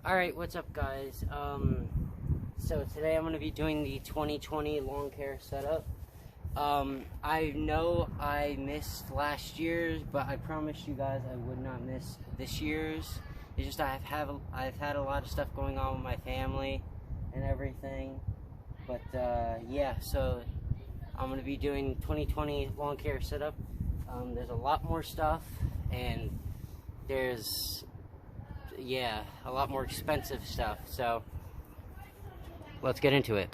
Alright, what's up guys? So today I'm going to be doing the 2020 lawn care setup. I know I missed last year's, but I promised you guys I would not miss this year's. It's just I've had a lot of stuff going on with my family and everything. But yeah, so I'm going to be doing 2020 lawn care setup. There's a lot more stuff, and there's a lot more expensive stuff, so let's get into it.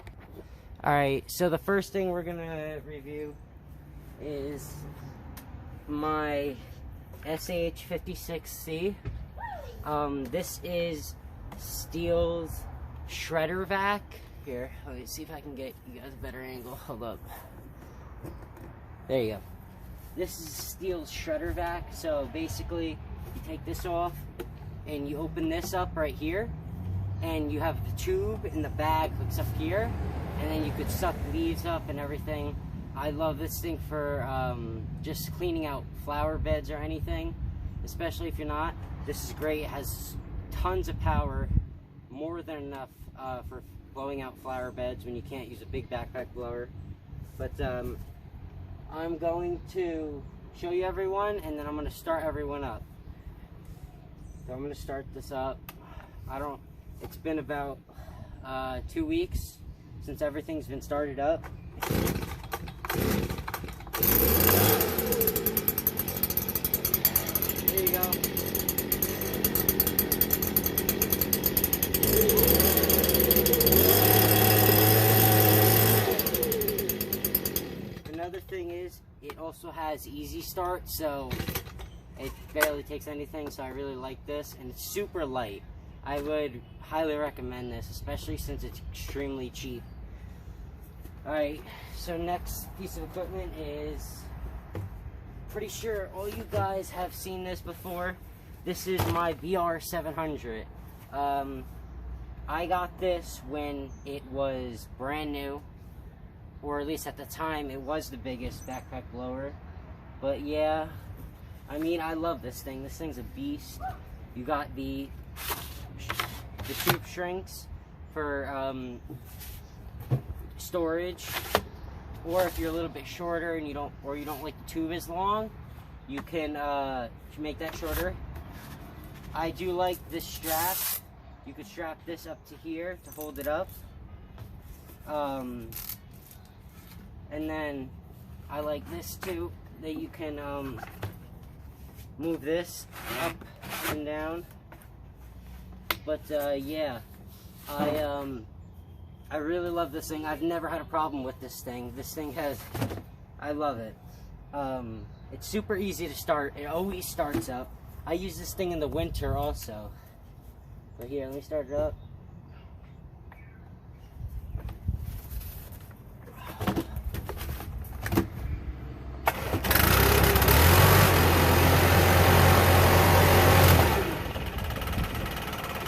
Alright, so the first thing we're gonna review is my SH56C. This is Stihl's shredder vac. Here, let me see if I can get you guys a better angle. Hold up. There you go. This is Stihl's shredder vac. So basically, you take this off and you open this up right here, and you have the tube in the bag hooks up here, and then you could suck leaves up and everything. I love this thing for just cleaning out flower beds or anything, especially if you're not. This is great. It has tons of power, more than enough for blowing out flower beds when you can't use a big backpack blower. But I'm going to show you everyone, and then I'm going to start everyone up. So I'm going to start this up. It's been about 2 weeks since everything's been started up. There you go. Another thing is, it also has easy start, so it barely takes anything, so I really like this, and it's super light. I would highly recommend this, especially since it's extremely cheap. Alright, so next piece of equipment is, pretty sure all you guys have seen this before. This is my VR700. I got this when it was brand new, or at least at the time it was the biggest backpack blower. But yeah, I mean, I love this thing. This thing's a beast. You got the tube shrinks for storage, or if you're a little bit shorter and you don't like the tube as long, you can make that shorter. I do like this strap. You could strap this up to here to hold it up. And then I like this too, that you can move this up and down. But yeah, I really love this thing. I've never had a problem with this thing. I love it. It's super easy to start. It always starts up. I use this thing in the winter also. But here, let me start it up.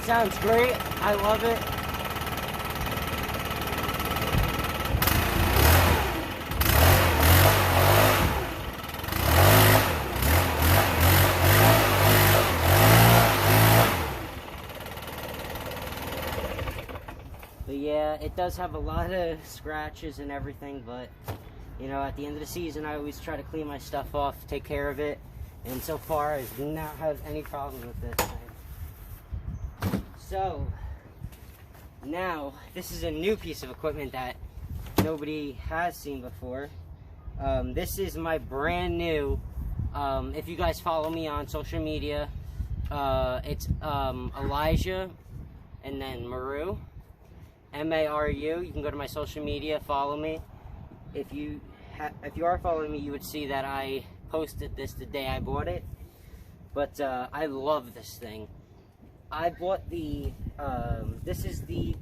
Sounds great. I love it. But yeah, it does have a lot of scratches and everything, but you know, at the end of the season I always try to clean my stuff off, take care of it, and so far I do not have any problem with this thing. So, now, this is a new piece of equipment that nobody has seen before. This is my brand new, if you guys follow me on social media, it's Elijah, and then Maru, M-A-R-U. You can go to my social media, follow me. If you are following me, you would see that I posted this the day I bought it. But I love this thing. I bought the, this is the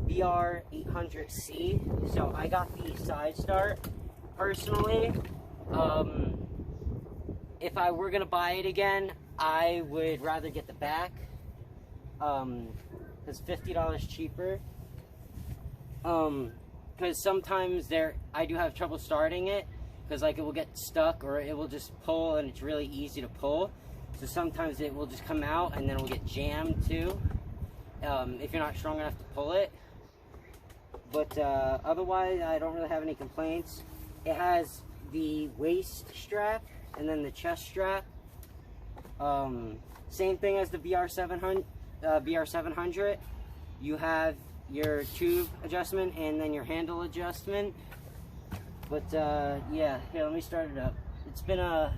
VR800C, so I got the side start. Personally, if I were going to buy it again, I would rather get the back, because $50 cheaper, because sometimes I do have trouble starting it, because like it will get stuck, or it will just pull, and it's really easy to pull. So sometimes it will just come out and then it will get jammed too. if you're not strong enough to pull it. But otherwise, I don't really have any complaints. It has the waist strap and then the chest strap. Same thing as the BR700. You have your tube adjustment and then your handle adjustment. But yeah, here, let me start it up. It's been a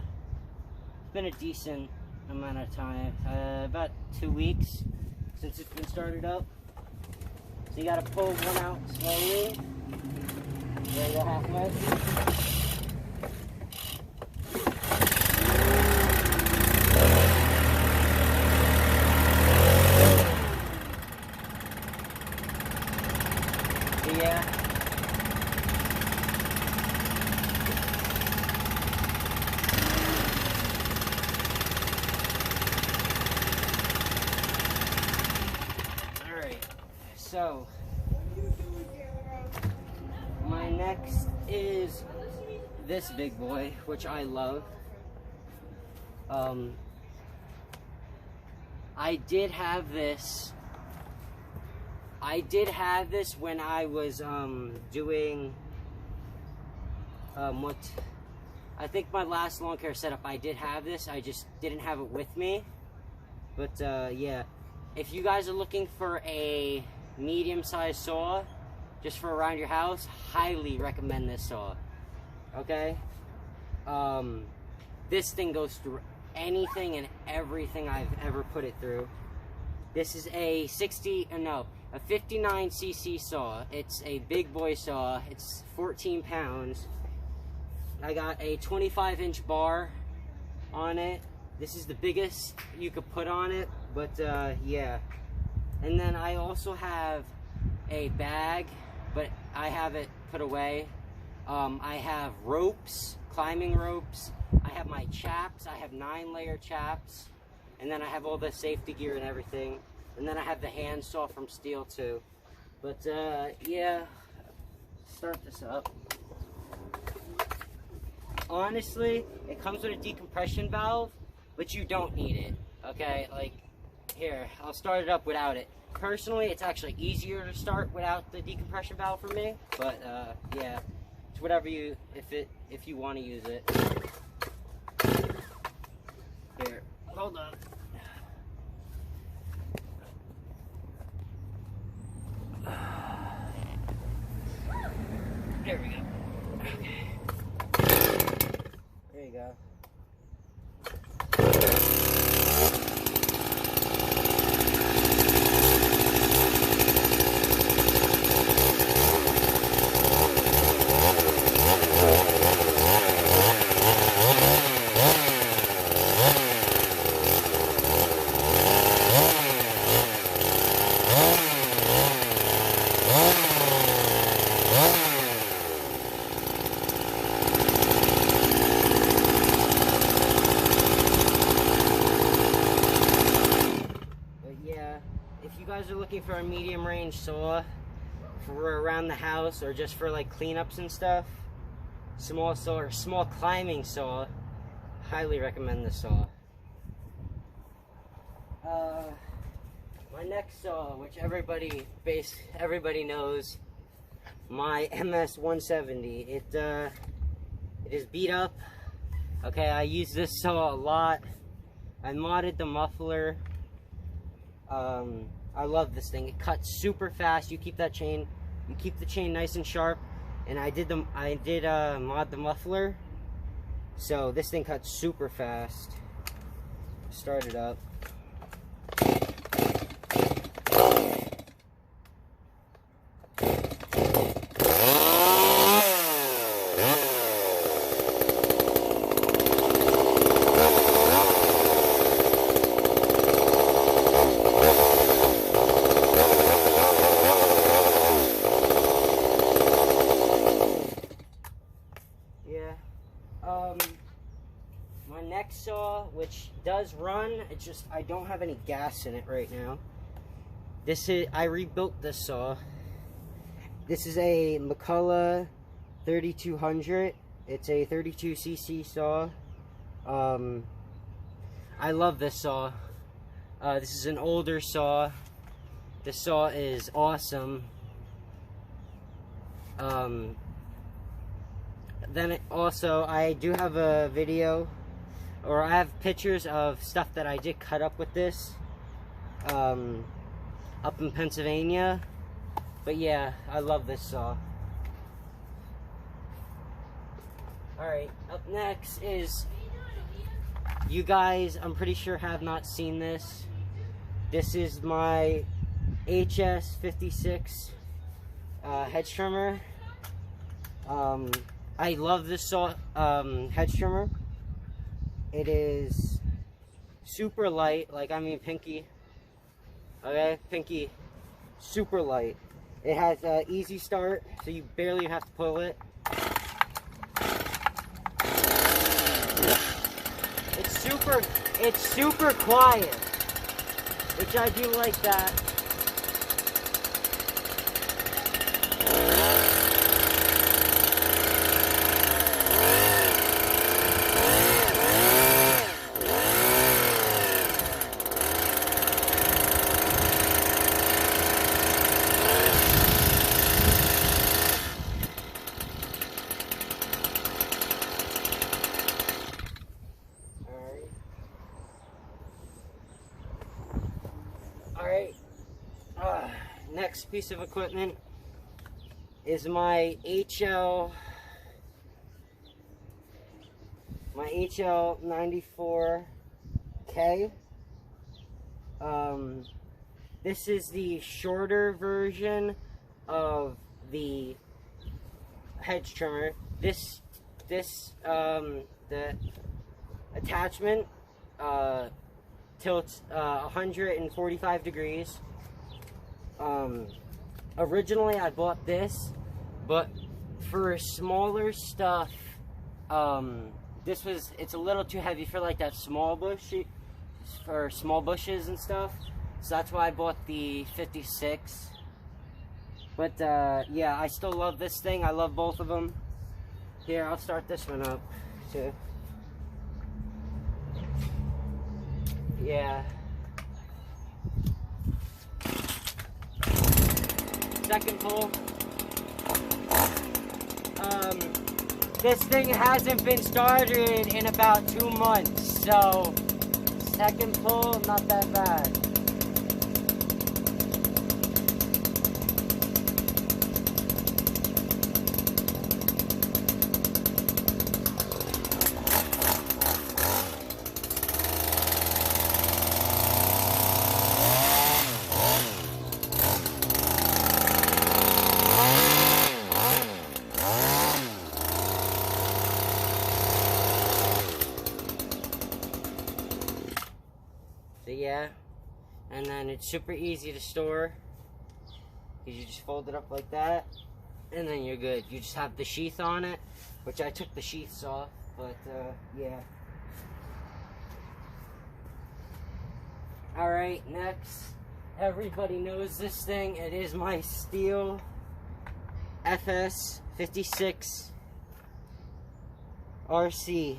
decent amount of time, about 2 weeks since it's been started up. So you gotta pull one out slowly. There you go, halfway. So yeah. So, my next is this big boy, which I love. I did have this when I was doing what I think my last lawn care setup. I did have this, I just didn't have it with me. But yeah, if you guys are looking for a medium-sized saw just for around your house, highly recommend this saw. Okay, this thing goes through anything and everything I've ever put it through. This is a 59cc saw. It's a big boy saw. It's 14 pounds. I got a 25-inch bar on it. This is the biggest you could put on it, but yeah. And then I also have a bag, but I have it put away. I have ropes, climbing ropes. I have my chaps. I have 9-layer chaps. And then I have all the safety gear and everything. And then I have the hand saw from Steel too. But yeah, start this up. Honestly, it comes with a decompression valve, but you don't need it, okay? Like, here, I'll start it up without it. Personally, it's actually easier to start without the decompression valve for me, but yeah, it's whatever you, if you want to use it. Here, hold on. There we go. Okay. There you go. If you guys are looking for a medium range saw for around the house or just for like cleanups and stuff, small saw or small climbing saw, highly recommend this saw. My next saw, which everybody knows, my MS-170. It is beat up. Okay, I use this saw a lot. I modded the muffler. I love this thing. It cuts super fast. You keep the chain nice and sharp. And I did mod the muffler, so this thing cuts super fast. Start it up. My next saw, which does run, it's just I don't have any gas in it right now. I rebuilt this saw. This is a McCulloch 3200. It's a 32cc saw. I love this saw. This is an older saw. This saw is awesome. Then also, I do have a video, or I have pictures of stuff that I did cut up with this, up in Pennsylvania. But yeah, I love this saw. Alright, up next is, you guys, I'm pretty sure have not seen this. This is my HS56 hedge trimmer. I love this saw, hedge trimmer. It is super light, like, I mean pinky. Okay, pinky, super light. It has easy start, so you barely have to pull it. It's super quiet, which I do like that. Alright, next piece of equipment is my HL94K. This is the shorter version of the hedge trimmer. The attachment tilts 145 degrees. Originally I bought this, but for smaller stuff, it's a little too heavy for like that small bush, for small bushes and stuff. So that's why I bought the 56. But yeah, I still love this thing. I love both of them. Here, I'll start this one up too. Yeah. Second pull. This thing hasn't been started in about 2 months, so second pull, not that bad. So yeah, and then it's super easy to store, because you just fold it up like that, and then you're good. You just have the sheath on it, which I took the sheaths off, but yeah. Alright, next, everybody knows this thing. It is my Stihl FS56 RC.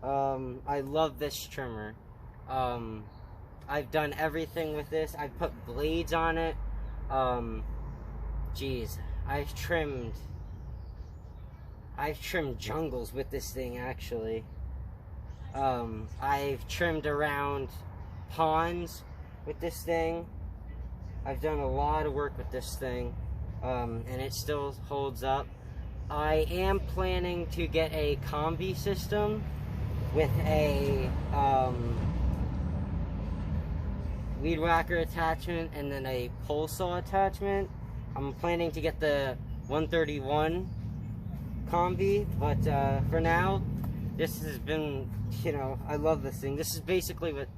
I love this trimmer. I've done everything with this. I've put blades on it. Geez, I've trimmed jungles with this thing, actually. I've trimmed around ponds with this thing. I've done a lot of work with this thing, and it still holds up. I am planning to get a combi system with a weed whacker attachment and then a pole saw attachment. I'm planning to get the 131 combi, but for now, this has been, you know, I love this thing. This is basically what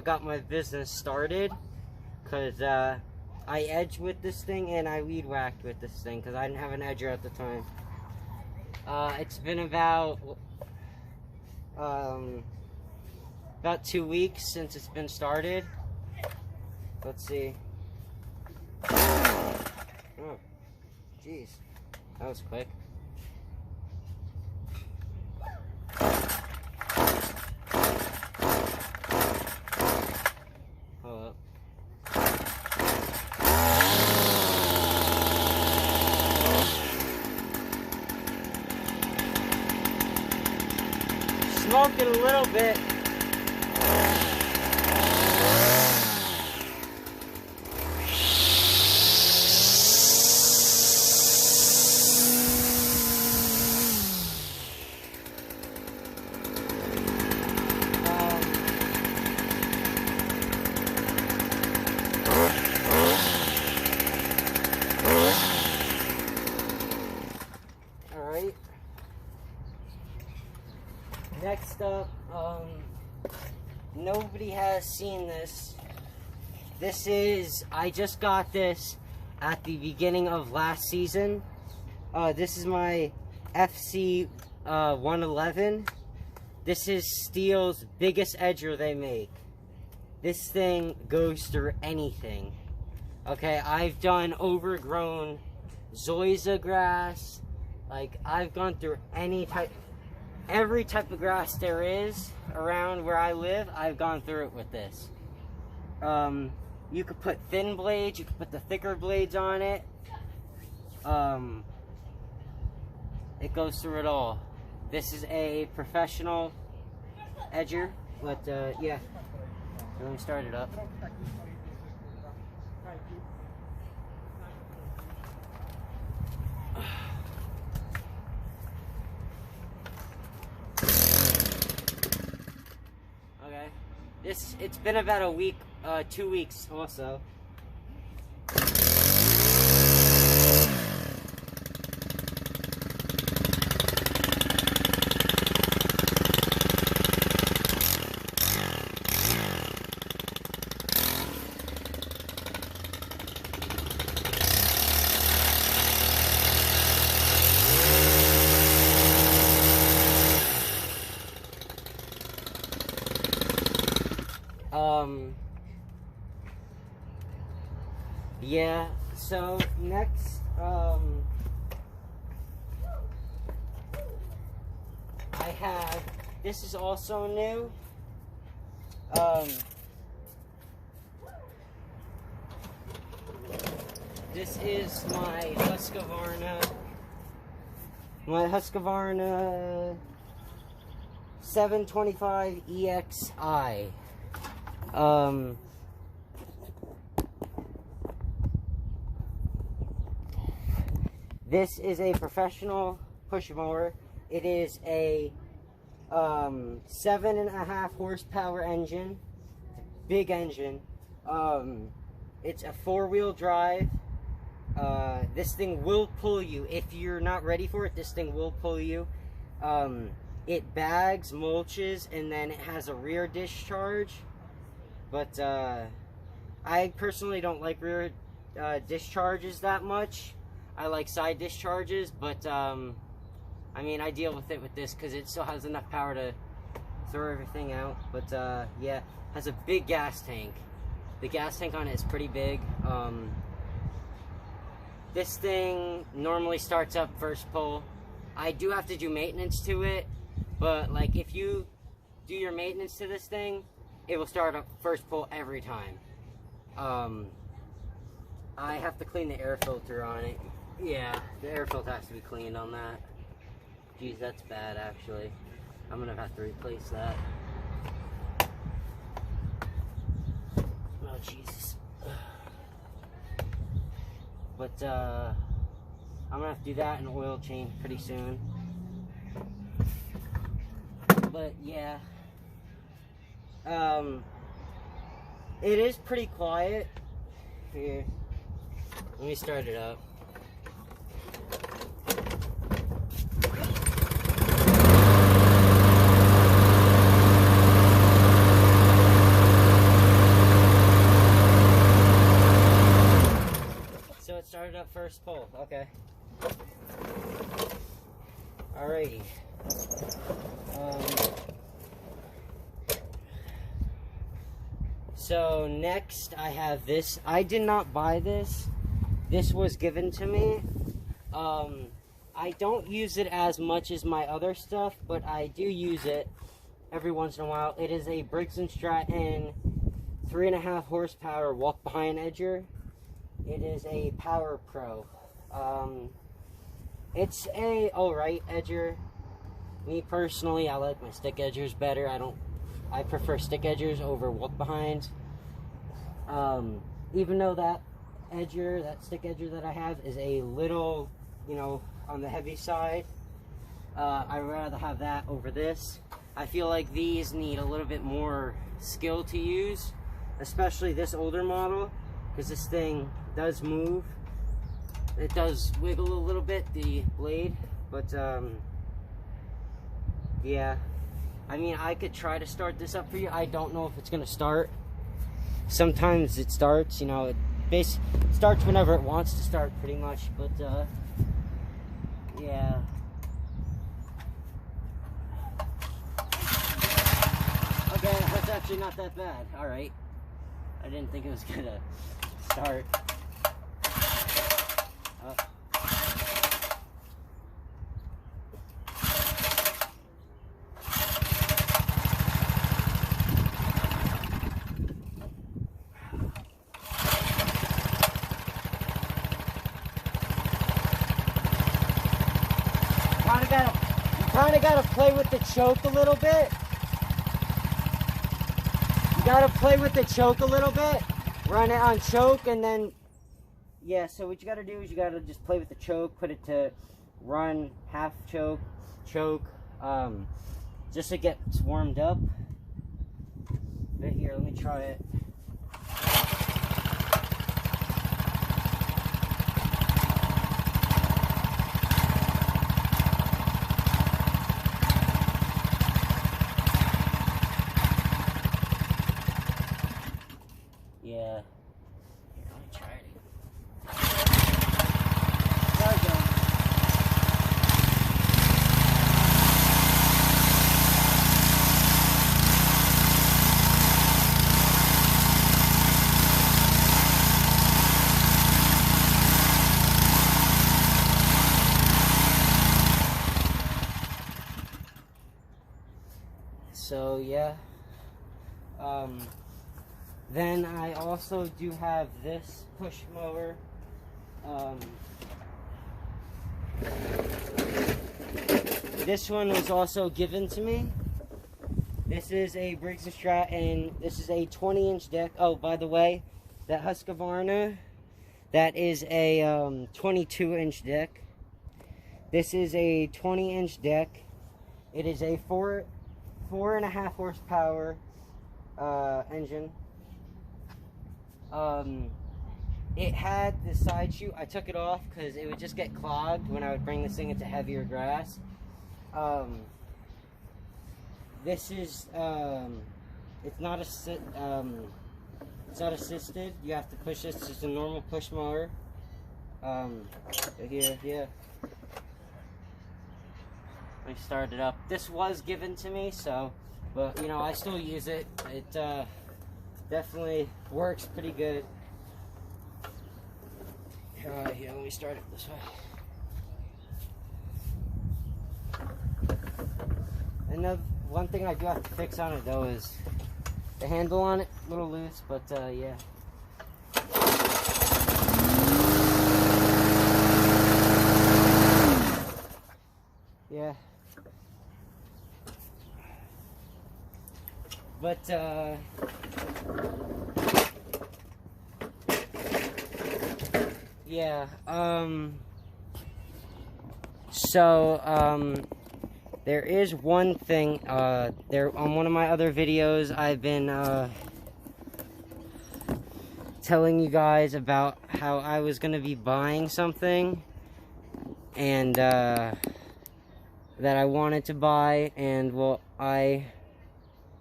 got my business started, because I edged with this thing and I weed whacked with this thing because I didn't have an edger at the time. It's been about 2 weeks since it's been started. Let's see. Oh, jeez, that was quick. Hold up. talking a little bit. Alright. Next up, nobody has seen this. This is, I just got this at the beginning of last season. This is my FC 111. This is Stihl's biggest edger they make. This thing goes through anything. Okay, I've done overgrown zoysia grass. Like, I've gone through every type of grass there is around where I live. I've gone through it with this. You could put thin blades, you could put the thicker blades on it. It goes through it all. This is a professional edger, but yeah. Let me start it up. Okay. It's been about a week, 2 weeks also. Yeah, so next, I have, this is also new, this is my Husqvarna 725 EXI. This is a professional push mower. It is a 7.5 horsepower engine, big engine. It's a 4-wheel drive. This thing will pull you. If you're not ready for it, this thing will pull you. It bags, mulches, and then it has a rear discharge. But I personally don't like rear discharges that much. I like side discharges, but I mean, I deal with it with this because it still has enough power to throw everything out. But yeah, has a big gas tank. The gas tank on it is pretty big. This thing normally starts up first pull. I do have to do maintenance to it, but like if you do your maintenance to this thing, it will start up first pull every time. I have to clean the air filter on it. Yeah, the air filter has to be cleaned on that. Geez, that's bad actually. I'm gonna have to replace that. Oh Jesus. But I'm gonna have to do that and oil change pretty soon. But yeah. It is pretty quiet. Here. Let me start it up. So it started up first pull. Okay. Alrighty. So next I have this. I did not buy this. This was given to me. I don't use it as much as my other stuff, but I do use it every once in a while. It is a Briggs & Stratton 3.5 horsepower walk-behind edger. It is a Power Pro. It's a alright edger. Me personally, I like my stick edgers better. I prefer stick edgers over walk behinds. Even though that stick edger that I have is a little, you know, on the heavy side, I'd rather have that over this. I feel like these need a little bit more skill to use, especially this older model, because this thing does move. It does wiggle a little bit, the blade, but yeah. I mean, I could try to start this up for you. I don't know if it's gonna start. Sometimes it starts, you know, it starts whenever it wants to start, pretty much, but yeah. Okay, that's actually not that bad. Alright. I didn't think it was gonna start. You kinda gotta play with the choke a little bit. You gotta play with the choke a little bit. Run it on choke, and then, yeah, so what you gotta do is you gotta just play with the choke, put it to run, half choke, just so it gets warmed up. But here, let me try it. Yeah. Here, let me try it again. There we go. So yeah. Then I also do have this push mower. This one was also given to me. This is a Briggs & Stratton. This is a 20-inch deck. Oh, by the way, that Husqvarna, that is a 22-inch deck. This is a 20-inch deck. It is a 4.5 horsepower engine. It had the side chute. I took it off because it would just get clogged when I would bring this thing into heavier grass. This is it's not assisted. You have to push this. It's just a normal push mower. Here, yeah. Let me start it up. This was given to me, so, but you know, I still use it. It definitely works pretty good. Here, let me start it this way. Another one thing I do have to fix on it though is the handle on it, a little loose, but yeah. Yeah. But yeah, there is one thing, there on one of my other videos, I've been, telling you guys about how I was going to be buying something, and, that I wanted to buy, and, well, I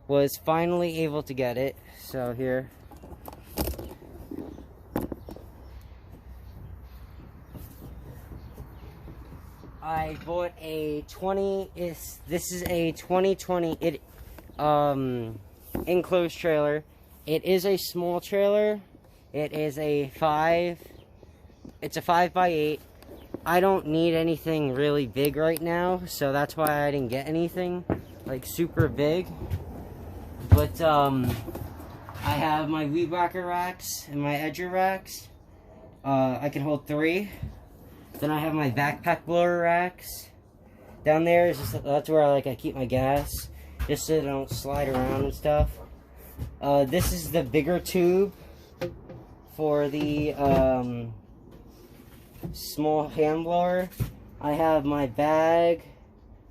was finally able to get it, so here. I bought a this is a 2020 enclosed trailer. It is a small trailer. It is it's a 5x8. I don't need anything really big right now, so that's why I didn't get anything like super big. But I have my weed whacker racks and my edger racks. I can hold 3. Then I have my backpack blower racks. Down there is that's where I keep my gas, just so they don't slide around and stuff. This is the bigger tube for the small hand blower. I have my bag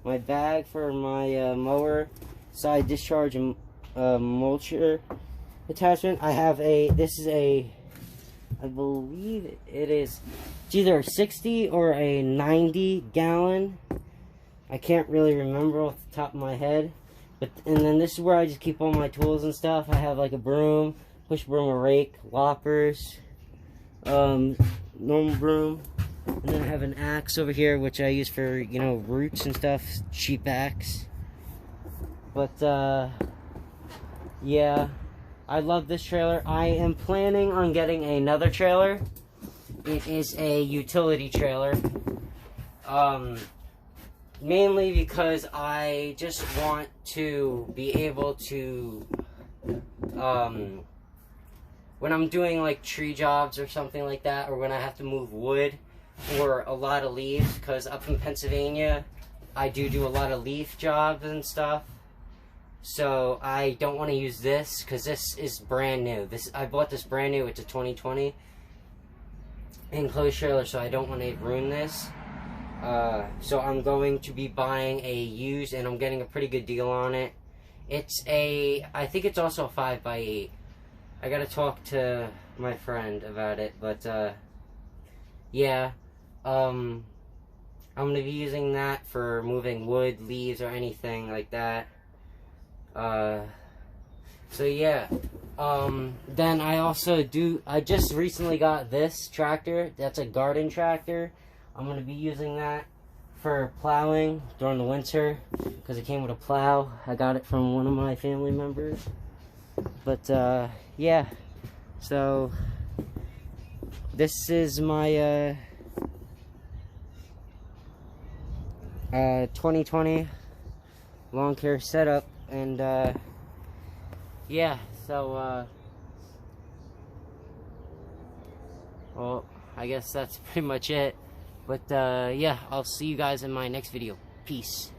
for my mower side discharge and mulcher attachment. I have this is I believe it's either a 60 or a 90 gallon. I can't really remember off the top of my head. And then this is where I just keep all my tools and stuff. I have like a broom, push broom, a rake, loppers, normal broom. And then I have an axe over here, which I use for, you know, roots and stuff, cheap axe. But, yeah, I love this trailer. I am planning on getting another trailer. It is a utility trailer. Mainly because I just want to be able to, when I'm doing like tree jobs or something like that, or when I have to move wood or a lot of leaves, because up in Pennsylvania, I do a lot of leaf jobs and stuff. So I don't want to use this because this is brand new. I bought this brand new. It's a 2020 enclosed trailer, so I don't want to ruin this. So I'm going to be buying a used, and I'm getting a pretty good deal on it. I think it's also a 5x8. I gotta talk to my friend about it, but, yeah, I'm gonna be using that for moving wood, leaves, or anything like that. So yeah, then I just recently got this tractor. That's a garden tractor. I'm going to be using that for plowing during the winter, because it came with a plow. I got it from one of my family members. But, yeah, so this is my, 2020 lawn care setup, and, yeah, so, well, I guess that's pretty much it. But, yeah, I'll see you guys in my next video. Peace.